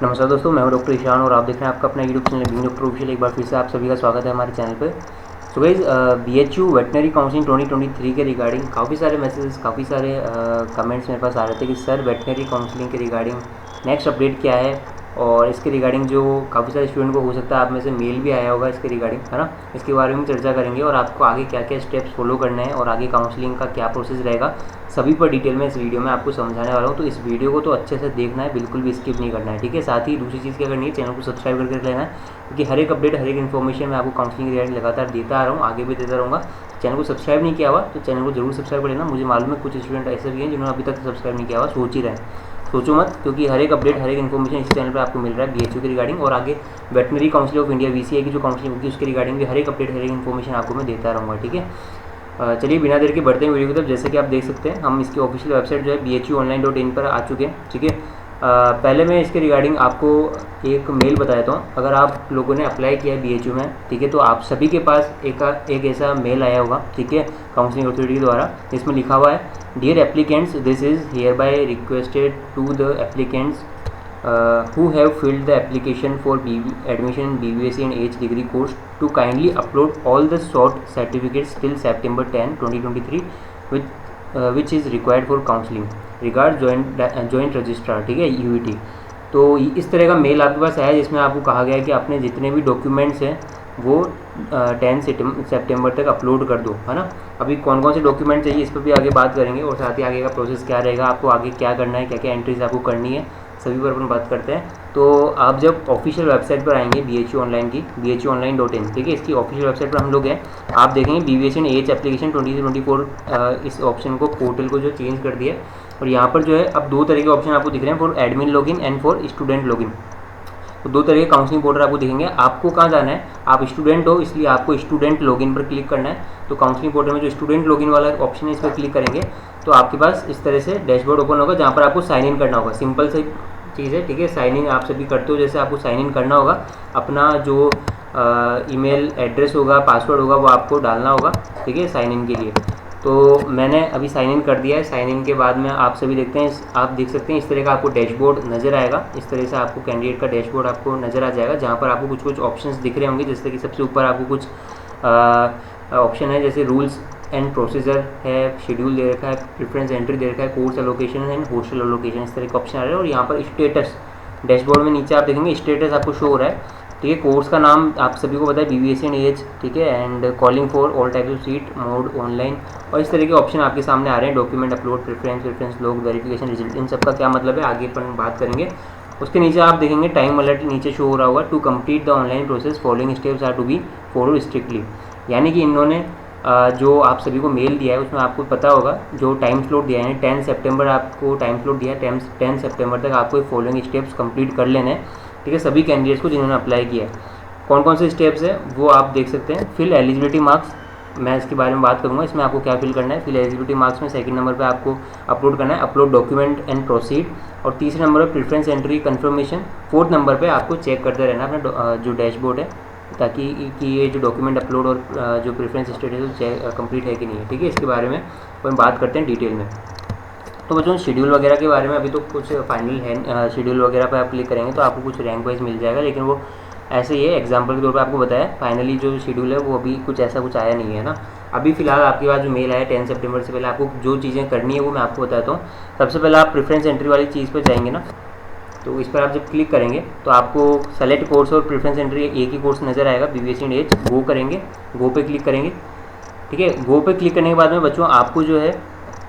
नमस्कार दोस्तों, मैं हूं डॉक्टर ईशान और आप देख रहे हैं आपका अपना YouTube channel being doctor official. एक बार फिर से आप सभी का स्वागत है हमारे चैनल पे। So guys, BHU veterinary counselling 2023 के रिगार्डिंग काफ़ी सारे मैसेजेस, काफ़ी सारे कमेंट्स मेरे पास आ रहे थे कि सर वेटनरी काउंसलिंग के रिगार्डिंग नेक्स्ट अपडेट क्या है, और इसके रिगार्डिंग जो काफ़ी सारे स्टूडेंट को हो सकता है आप में से मेल भी आया होगा इसके रिगार्डिंग, है ना। इसके बारे में चर्चा करेंगे और आपको आगे क्या क्या स्टेप्स फॉलो करने हैं और आगे काउंसलिंग का क्या प्रोसेस रहेगा, सभी पर डिटेल में इस वीडियो में आपको समझाने वाला हूँ। तो इस वीडियो को तो अच्छे से देखना है, बिल्कुल भी स्किप नहीं करना है, ठीक है। साथ ही दूसरी चीज़ क्या करनी है, चैनल को सब्सक्राइब करके लेना है, क्योंकि हर एक अपडेट, हर एक इन्फॉर्मेशन मैं आपको काउंसलिंग रिगार्डिंग लगातार देता आ रहा हूँ, आगे भी देता रहूँगा। चैनल को सब्सक्राइब नहीं किया हुआ तो चैनल को जरूर सब्सक्राइब कर लेना। मुझे मालूम है कुछ स्टूडेंट ऐसे भी हैं जिन्होंने अभी तक सब्सक्राइब नहीं किया हुआ, सोच ही रहे हैं। सोचो मत, क्योंकि हर एक अपडेट, हर एक इन्फॉर्मेशन इस चैनल पर आपको मिल रहा है बीएचयू के रिगार्डिंग, और आगे veterinary council of India VCA की जो काउंसलिंग होगी उसके रिगार्डिंग भी हर एक अपडेट, हर एक इन्फॉर्मेशन आपको मैं देता रहूँगा, ठीक है। चलिए बिना देर के बढ़ते हैं वीडियो की तरफ। जैसे कि आप देख सकते हैं, हम इसकी ऑफिशियल वेबसाइट जो है BHUonline.in पर आ चुके हैं, ठीक है। पहले मैं इसके रिगार्डिंग आपको एक मेल बता देता हूँ। अगर आप लोगों ने अप्लाई किया है बीएचयू में, ठीक है, तो आप सभी के पास एक ऐसा मेल आया होगा, ठीक है, काउंसलिंग अथॉरिटी द्वारा, जिसमें लिखा हुआ है, dear applicants, this is hereby requested to the applicants who have filled the application for admission in BBSc and H degree course to kindly upload all the sought certificates till September 10, 2023 which is required for counseling. Regards joint registrar, ठीक है, UET। तो इस तरह का mail आपके पास आया जिसमें आपको कहा गया है कि आपने जितने भी डॉक्यूमेंट्स हैं वो 10 सितंबर तक अपलोड कर दो, है ना। अभी कौन कौन से डॉक्यूमेंट चाहिए इस पर भी आगे बात करेंगे, और साथ ही आगे का प्रोसेस क्या रहेगा, आपको आगे क्या करना है, क्या क्या एंट्रीज आपको करनी है, सभी पर अपन बात करते हैं। तो आप जब ऑफिशियल वेबसाइट पर आएंगे BHU ऑनलाइन की, BHUonline.in, ठीक है, इसकी ऑफिशियल वेबसाइट पर हम लोग हैं। आप देखेंगे BBSc एंड एच एप्लीकेशन 2024 इस ऑप्शन को, पोर्टल को जो चेंज कर दिया है, और यहाँ पर जो है अब दो तरह के ऑप्शन आपको दिख रहे हैं, for admin login and for student login. तो दो तरह के काउंसलिंग पोर्टल आपको दिखेंगे। आपको कहाँ जाना है, आप स्टूडेंट हो इसलिए आपको स्टूडेंट लॉगिन पर क्लिक करना है। तो काउंसलिंग पोर्टल में जो स्टूडेंट लॉगिन वाला ऑप्शन है इस पर क्लिक करेंगे तो आपके पास इस तरह से डैशबोर्ड ओपन होगा, जहाँ पर आपको साइन इन करना होगा। सिंपल से चीज़ है, ठीक है। साइन इन आप सभी करते हो, जैसे आपको साइन इन करना होगा, अपना जो ईमेल एड्रेस होगा, पासवर्ड होगा, वो आपको डालना होगा, ठीक है, साइन इन के लिए। तो मैंने अभी साइन इन कर दिया है। साइन इन के बाद में आप सभी देखते हैं, आप देख सकते हैं इस तरह का आपको डैशबोर्ड नज़र आएगा। इस तरह से आपको कैंडिडेट का डैशबोर्ड आपको नज़र आ जाएगा, जहाँ पर आपको कुछ कुछ ऑप्शंस दिख रहे होंगे। जैसे कि सबसे ऊपर आपको कुछ ऑप्शन है, जैसे रूल्स एंड प्रोसीजर है, शेड्यूल दे रखा है, प्रेफरेंस एंट्री दे रखा है, course allocation and hostel allocation, इस तरह के ऑप्शन आ रहे हैं। और यहाँ पर स्टेटस, डैशबोर्ड में नीचे आप देखेंगे स्टेटस आपको शो हो रहा है, ठीक है। कोर्स का नाम आप सभी को पता है, BBSc एंड एच, ठीक है, and calling for all types of seat, mode online, और इस तरह के ऑप्शन आपके सामने आ रहे हैं। Document upload, preference log, verification result, इन सब का क्या मतलब है आगे अपन बात करेंगे। उसके नीचे आप देखेंगे टाइम अलर्ट नीचे शो हो रहा होगा, to complete the online process following steps are to be follow strictly. यानी कि इन्होंने जो आप सभी को मेल दिया है उसमें आपको पता होगा जो टाइम स्लॉट दिया है, 10 सितंबर आपको टाइम स्लॉट दिया है। 10 सितंबर तक आपको फॉलोइंग स्टेप्स कंप्लीट कर लेने हैं, ठीक है, सभी कैंडिडेट्स को जिन्होंने अप्लाई किया है। कौन कौन से स्टेप्स है वो आप देख सकते हैं। फिल एलिजिबिलिटी मार्क्स, मैं इसके बारे में बात करूंगा, इसमें आपको क्या फिल करना है। फिल एलिजिबिलिटी मार्क्स में सेकंड नंबर पे आपको अपलोड करना है, अपलोड डॉक्यूमेंट एंड प्रोसीड, और तीसरे नंबर पर preference entry confirmation. Fourth number पे आपको चेक करते रहना अपना जो डैशबोर्ड है, ताकि कि ये जो डॉक्यूमेंट अपलोड और जो प्रेफरेंस स्टेटस है कंप्लीट है कि नहीं है, ठीक है। इसके बारे में हम बात करते हैं डिटेल में। तो बच्चों शेड्यूल वगैरह के बारे में अभी तो कुछ फाइनल है, शेड्यूल वगैरह पे आप क्लिक करेंगे तो आपको कुछ रैंक वाइज मिल जाएगा, लेकिन वो ऐसे ही है, एग्जाम्पल के तौर पे आपको बताया। फाइनली जो शेड्यूल है वो अभी कुछ ऐसा कुछ आया नहीं है ना। अभी फिलहाल आपके पास जो मेल आया 10 सितंबर से पहले आपको जो चीज़ें करनी है वो मैं आपको बताता हूँ। सबसे पहले आप प्रेफरेंस एंट्री वाली चीज़ पर जाएंगे ना, तो इस पर आप जब क्लिक करेंगे तो आपको सेलेक्ट कोर्स और प्रेफरेंस एंट्री एक ही कोर्स नज़र आएगा, BBSc एंड एच। गो करेंगे, गो पे क्लिक करेंगे, ठीक है। गो पे क्लिक करने के बाद में बच्चों आपको जो है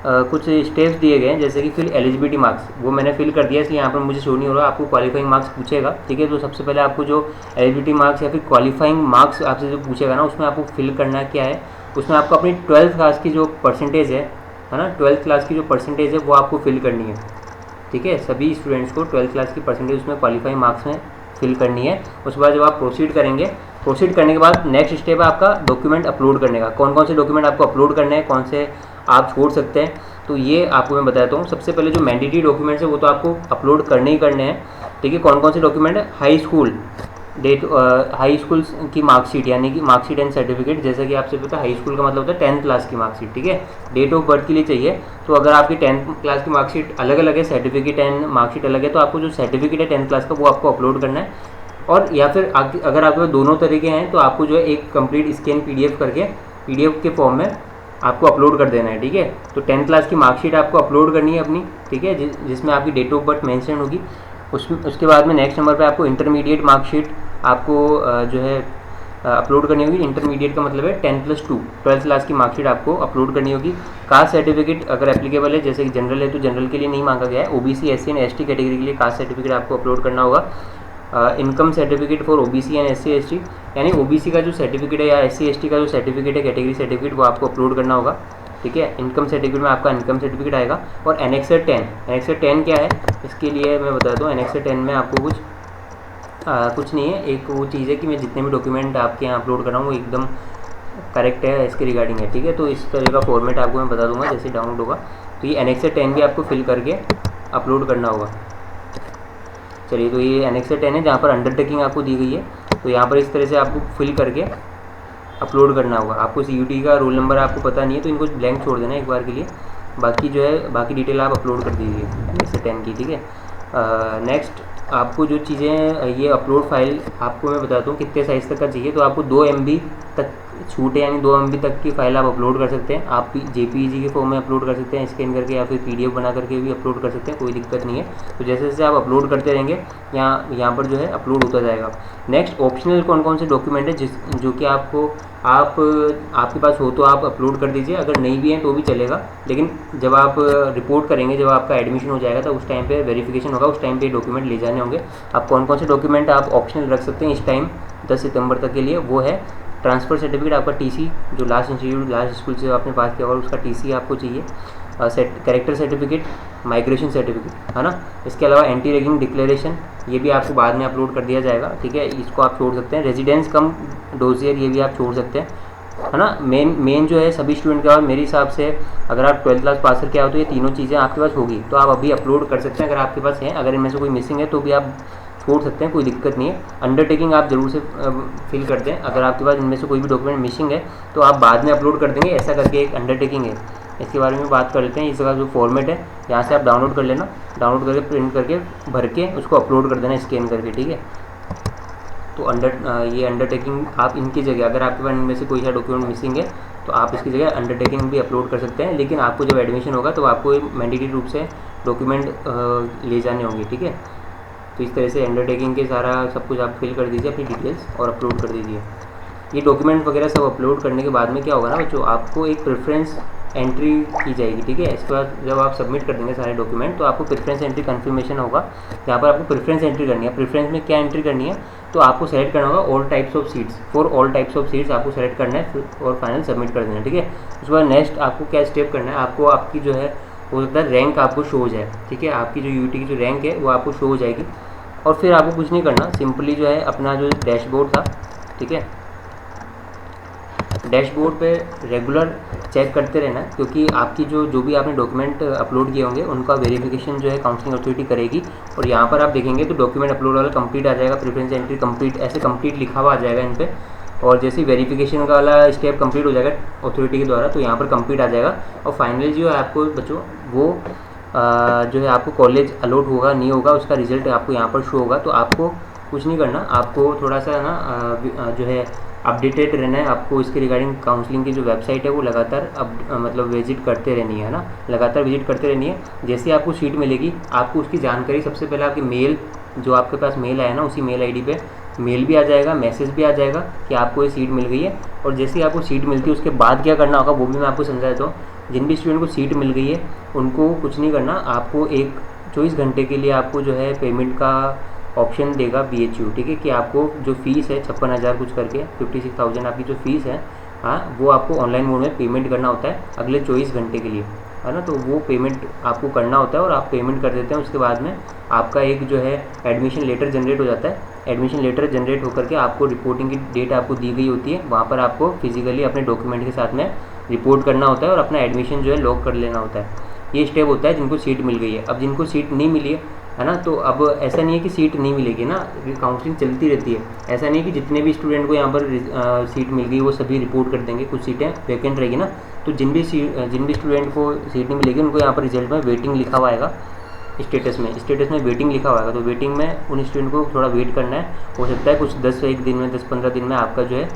कुछ स्टेप्स दिए गए हैं, जैसे कि फिल एलिजिबिलिटी मार्क्स, वो मैंने फिल कर दिया इसलिए यहाँ पर मुझे शो नहीं हो रहा। आपको क्वालिफाइंग मार्क्स पूछेगा, ठीक है। तो सबसे पहले आपको जो एलिजिबिलिटी मार्क्स या फिर क्वालिफाइंग मार्क्स आपसे जो पूछेगा ना, उसमें आपको फिल करना क्या है, उसमें आपको अपनी 12th क्लास की जो परसेंटेज है ना, 12th क्लास की जो परसेंटेज है वो आपको फिल करनी है, ठीक है। सभी स्टूडेंट्स को 12th क्लास की परसेंटेज उसमें क्वालिफाइंग मार्क्स में फिल करनी है। उसके बाद जब आप प्रोसीड करेंगे, प्रोसीड करने के बाद नेक्स्ट स्टेप है आपका डॉक्यूमेंट अपलोड करने का। कौन कौन से डॉक्यूमेंट आपको अपलोड करने हैं, कौन से आप छोड़ सकते हैं, तो ये आपको मैं बताता हूँ। सबसे पहले जो मैंडेटरी डॉक्यूमेंट्स है वो तो आपको अपलोड करने ही करने हैं, ठीक है। कौन कौन से डॉक्यूमेंट है, high school, date high school की मार्कशीट यानी कि मार्कशीट एंड सर्टिफिकेट, जैसा कि आपसे पता है हाई स्कूल का मतलब होता है 10th क्लास की मार्कशीट, ठीक है। डेट ऑफ बर्थ के लिए चाहिए, तो अगर आपकी 10th क्लास की मार्कशीट अलग अलग है, सर्टिफिकेट एंड मार्कशीट अलग है, तो आपको जो सर्टिफिकेट है 10th क्लास का वो आपको अपलोड करना है। और या फिर अगर आपके पास दोनों तरीके हैं तो आपको जो है एक कंप्लीट स्कैन PDF करके PDF के फॉर्म में आपको अपलोड कर देना है, ठीक है। तो 10th क्लास की मार्कशीट आपको अपलोड करनी है अपनी, ठीक है, जिसमें आपकी डेट ऑफ बर्थ मेंशन होगी। उसके बाद में नेक्स्ट नंबर पे आपको इंटरमीडिएट मार्कशीट आपको जो है अपलोड करनी होगी। इंटरमीडिएट का मतलब है 10+2 12th क्लास की मार्कशीट आपको अपलोड करनी होगी। कास्ट सर्टिफिकेट अगर एप्लीकेबल है, जैसे कि जनरल है तो जनरल के लिए नहीं मांगा गया है, OBC SC and ST category के लिए कास्ट सर्टिफिकेट आपको अपलोड करना होगा। Income certificate for OBC and SC ST, यानी OBC का जो सर्टिफिकेट है या SC ST का जो सर्टिफिकेट है कैटेगरी सर्टिफिकेट वो आपको अपलोड करना होगा, ठीक है। इनकम सर्टिफिकेट में आपका इनकम सर्टिफिकेट आएगा। और एनेक्सर 10 क्या है इसके लिए मैं बता दूँ। एनेक्सर 10 में आपको कुछ नहीं है, एक वो चीज़ है कि मैं जितने भी डॉक्यूमेंट आपके यहाँ अपलोड कर रहा हूँ वो एकदम करेक्ट है इसके रिगार्डिंग है, ठीक है। तो इस तरह का फॉर्मेट आपको मैं बता दूंगा जैसे डाउनलोड होगा। तो ये एनेक्सर 10 भी आपको फिल करके अपलोड करना होगा। चलिए, तो ये एनेक्सर 10 है जहाँ पर अंडरटेकिंग आपको दी गई है, तो यहाँ पर इस तरह से आपको फिल करके अपलोड करना होगा। आपको CUT का रोल नंबर आपको पता नहीं है तो इनको ब्लैंक छोड़ देना है एक बार के लिए, बाकी जो है बाकी डिटेल आप अपलोड कर दीजिए एनेक्सर 10 की, ठीक है। नेक्स्ट आपको जो चीज़ें ये अपलोड फाइल आपको मैं बताता हूँ कितने साइज़ तक का चाहिए। तो आपको 2 MB तक छूट है, यानी 2 MB तक की फ़ाइल आप अपलोड कर सकते हैं। आप JPEG के फॉर्म में अपलोड कर सकते हैं स्कैन करके, या फिर PDF बना करके भी अपलोड कर सकते हैं, कोई दिक्कत नहीं है। तो जैसे जैसे आप अपलोड करते रहेंगे यहाँ पर जो है अपलोड होता जाएगा। नेक्स्ट ऑप्शनल कौन कौन से डॉक्यूमेंट है जो कि आपके पास हो तो आप अपलोड कर दीजिए, अगर नहीं भी हैं तो भी चलेगा। लेकिन जब आप रिपोर्ट करेंगे, जब आपका एडमिशन हो जाएगा तो उस टाइम पे वेरिफिकेशन होगा, उस टाइम पे डॉक्यूमेंट ले जाने होंगे। आप कौन कौन से डॉक्यूमेंट आप ऑप्शनल रख सकते हैं इस टाइम 10 सितंबर तक के लिए, वो है ट्रांसफ़र सर्टिफिकेट, आपका TC जो लास्ट इंस्टीट्यूट लास्ट स्कूल से आपने पास किया होगा उसका TC आपको चाहिए, कैरेक्टर सर्टिफिकेट, माइग्रेशन सर्टिफिकेट, है ना। इसके अलावा एंटी रैगिंग डिक्लेरेशन, ये भी आपको बाद में अपलोड कर दिया जाएगा, ठीक है, इसको आप छोड़ सकते हैं। रेजिडेंस कम डोजियर, ये भी आप छोड़ सकते हैं, है ना। मेन जो है सभी स्टूडेंट के पास मेरे हिसाब से अगर आप 12th क्लास पास करके आओ तो ये तीनों चीज़ें आपके पास होगी, तो आप अभी अपलोड कर सकते हैं अगर आपके पास है। अगर इनमें से कोई मिसिंग है तो भी आप छोड़ सकते हैं, कोई दिक्कत नहीं है। अंडरटेकिंग आप जरूर से फिल कर दें, अगर आपके पास इनमें से कोई भी डॉक्यूमेंट मिसिंग है तो आप बाद में अपलोड कर देंगे, ऐसा करके एक अंडरटेकिंग है, इसके बारे में बात कर लेते हैं। इसका जो फॉर्मेट है यहाँ से आप डाउनलोड कर लेना, डाउनलोड करके प्रिंट करके भर के उसको अपलोड कर देना स्कैन करके, ठीक है। तो ये अंडरटेकिंग आप इनकी जगह, अगर आपके पास इनमें से कोई सा डॉक्यूमेंट मिसिंग है तो आप इसकी जगह अंडरटेकिंग भी अपलोड कर सकते हैं। लेकिन आपको जब एडमिशन होगा तो आपको मैंडेटरी रूप से डॉक्यूमेंट ले जाने होंगे, ठीक है। तो इस तरह से अंडरटेकिंग के सारा सब कुछ आप फिल कर दीजिए अपनी डिटेल्स और अपलोड कर दीजिए। ये डॉक्यूमेंट वगैरह सब अपलोड करने के बाद में क्या होगा ना बच्चों, आपको एक प्रेफरेंस एंट्री की जाएगी, ठीक है। इसके बाद जब आप सबमिट कर देंगे सारे डॉक्यूमेंट तो आपको प्रेफरेंस एंट्री कन्फर्मेशन होगा, जहाँ पर आपको प्रेफरेंस एंट्री करनी है। प्रेफरेंस में क्या एंट्री करनी है, तो आपको सेलेक्ट करना होगा all types of seats, for all types of seats आपको सेलेक्ट करना है और फाइनल सबमिट कर देना है, ठीक है। उसके बाद नेक्स्ट आपको क्या स्टेप करना है, आपको आपकी जो है हो सकता है रैंक आपको शो हो जाए, ठीक है। आपकी जो UT की जो रैंक है वो आपको शो हो जाएगी, और फिर आपको कुछ नहीं करना, सिंपली जो है अपना जो डैशबोर्ड था, ठीक है, डैशबोर्ड पे रेगुलर चेक करते रहना, क्योंकि आपकी जो भी आपने डॉक्यूमेंट अपलोड किए होंगे उनका वेरिफिकेशन जो है काउंसलिंग अथॉरिटी करेगी। और यहाँ पर आप देखेंगे तो डॉक्यूमेंट अपलोड वाला कंप्लीट आ जाएगा, प्रेफरेंस एंट्री कंप्लीट, ऐसे कंप्लीट लिखा हुआ आ जाएगा इन पर। और जैसे ही वेरिफिकेशन का वाला स्टेप कंप्लीट हो जाएगा अथॉरिटी के द्वारा तो यहाँ पर कंप्लीट आ जाएगा। और फाइनली जो है आपको बच्चों वो जो है आपको कॉलेज अलॉट होगा नहीं होगा उसका रिजल्ट आपको यहाँ पर शो होगा। तो आपको कुछ नहीं करना, आपको थोड़ा सा ना जो है अपडेटेड रहना है। आपको इसके रिगार्डिंग काउंसलिंग की जो वेबसाइट है वो लगातार मतलब विजिट करते रहनी है ना, लगातार विजिट करते रहनी है। जैसे आपको सीट मिलेगी आपको उसकी जानकारी सबसे पहले आपकी मेल, जो आपके पास मेल आया ना उसी मेल ID पे मेल भी आ जाएगा, मैसेज भी आ जाएगा कि आपको ये सीट मिल गई है। और जैसे ही आपको सीट मिलती है उसके बाद क्या करना होगा वो भी मैं आपको समझा देता हूँ। जिन भी स्टूडेंट को सीट मिल गई है उनको कुछ नहीं करना, आपको 24 घंटे के लिए आपको जो है पेमेंट का ऑप्शन देगा BHU, ठीक है, कि आपको जो फ़ीस है 56,000 कुछ करके 56,000 आपकी जो फ़ीस है, हाँ, वो आपको ऑनलाइन मोड में पेमेंट करना होता है अगले 24 घंटे के लिए, है ना। तो वो पेमेंट आपको करना होता है और आप पेमेंट कर देते हैं। उसके बाद में आपका एक जो है एडमिशन लेटर जनरेट हो जाता है। एडमिशन लेटर जनरेट होकर के आपको रिपोर्टिंग की डेट आपको दी गई होती है, वहाँ पर आपको फिजिकली अपने डॉक्यूमेंट के साथ में रिपोर्ट करना होता है और अपना एडमिशन जो है लॉक कर लेना होता है। ये स्टेप होता है जिनको सीट मिल गई है। अब जिनको सीट नहीं मिली है है ना। तो अब ऐसा नहीं है कि सीट नहीं मिलेगी ना, काउंसलिंग चलती रहती है। ऐसा नहीं है कि जितने भी स्टूडेंट को यहाँ पर सीट मिल गई वो सभी रिपोर्ट कर देंगे, कुछ सीटें वैकेंट रहेगी ना। तो जिन भी स्टूडेंट को सीट नहीं मिलेगी उनको यहाँ पर रिजल्ट में वेटिंग लिखा हुआ आएगा, स्टेटस में वेटिंग लिखा हुआ है। तो वेटिंग में उन स्टूडेंट को थोड़ा वेट करना है। हो सकता है कुछ 10-15 दिन में आपका जो है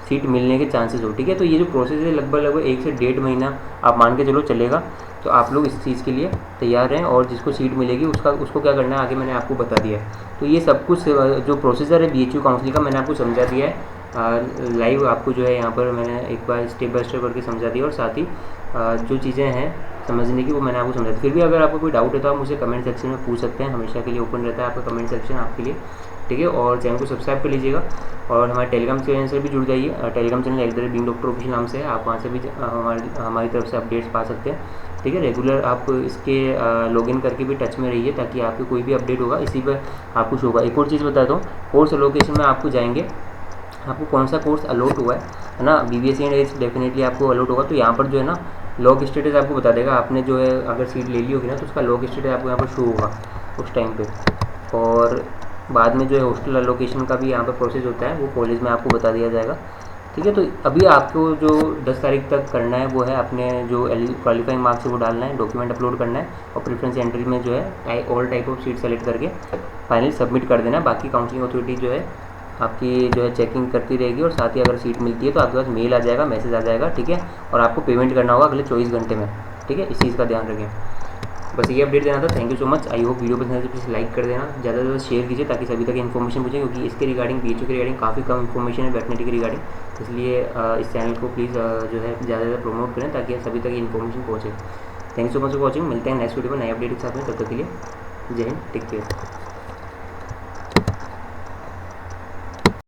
सीट मिलने के चांसेस हो, ठीक है। तो ये जो प्रोसेस है लगभग 1 से 1.5 महीना आप मान के चलो चलेगा। तो आप लोग इस चीज़ के लिए तैयार रहें, और जिसको सीट मिलेगी उसको क्या करना है आगे मैंने आपको बता दिया है। तो ये सब कुछ जो प्रोसीजर है BHU काउंसलिंग का मैंने आपको समझा दिया है लाइव। आपको जो है यहाँ पर मैंने एक बार स्टेप बाय स्टेप करके समझा दिया, और साथ ही जो चीज़ें हैं समझने की वो मैंने आपको समझा दी। फिर भी अगर आपको कोई डाउट है तो आप मुझे कमेंट सेक्शन में पूछ सकते हैं, हमेशा के लिए ओपन रहता है आपका कमेंट सेक्शन आपके लिए, ठीक है। और चैनल को सब्सक्राइब कर लीजिएगा, और हमारे टेलीग्राम चैनल से भी जुड़ जाइए। Telegram channel @being Doctor official नाम से है, आप वहाँ से भी हमारी तरफ से अपडेट्स पा सकते हैं, ठीक है। रेगुलर आप इसके लॉगिन करके भी टच में रहिए, ताकि आपको कोई भी अपडेट होगा इसी पर आपको शो होगा। एक और चीज़ बताता हूँ, कोर्स लोकेशन में आपको जाएंगे, आपको कौन सा कोर्स अलॉट हुआ है ना, BBSc एंड एज डेफिनेटली आपको अलॉट होगा। तो यहाँ पर जो है ना लॉग स्टेटस आपको बता देगा, आपने जो है अगर सीट ले ली होगी ना तो उसका लॉग स्टेटस आपको यहाँ पर शो होगा उस टाइम पे। और बाद में जो है हॉस्टल एलोकेशन का भी यहाँ पर प्रोसेस होता है, वो कॉलेज में आपको बता दिया जाएगा, ठीक है। तो अभी आपको जो 10 तारीख तक करना है वो है अपने जो क्वालिफाइंग मार्क्स है वो डालना है, डॉक्यूमेंट अपलोड करना है, और प्रेफरेंस एंट्री में जो है all type of seat select करके फाइनली सबमिट कर देना है। बाकी काउंसलिंग अथॉरिटी जो है आपकी जो है चेकिंग करती रहेगी, और साथ ही अगर सीट मिलती है तो आपके पास मेल आ जाएगा, मैसेज आ जाएगा, ठीक है। और आपको पेमेंट करना होगा अगले 24 घंटे में, ठीक है। इस चीज़ का ध्यान रखें। बस ये अपडेट देना था। Thank you so much. I hope video पसंद है तो प्लीज़ लाइक कर देना, ज़्यादा से ज़्यादा शेयर कीजिए ताकि सभी तक इन्फॉर्मेशन पहुंचे, क्योंकि इसके रिगार्डिंग BHU के रिगार्डिंग काफ़ी कम इन्फॉर्मेशन है वेटनरी के रिगार्डिंग। इसलिए इस चैनल को प्लीज़ जो है ज़्यादा से ज़्यादा प्रमोट करें ताकि सभी तक इन्फॉर्मेशन पहुँचे। Thank you so much for watching. मिलते हैं नेक्स्ट वीडियो में नए अपडेट के साथ में, तब तक के लिए जय हिंद, टेक केयर।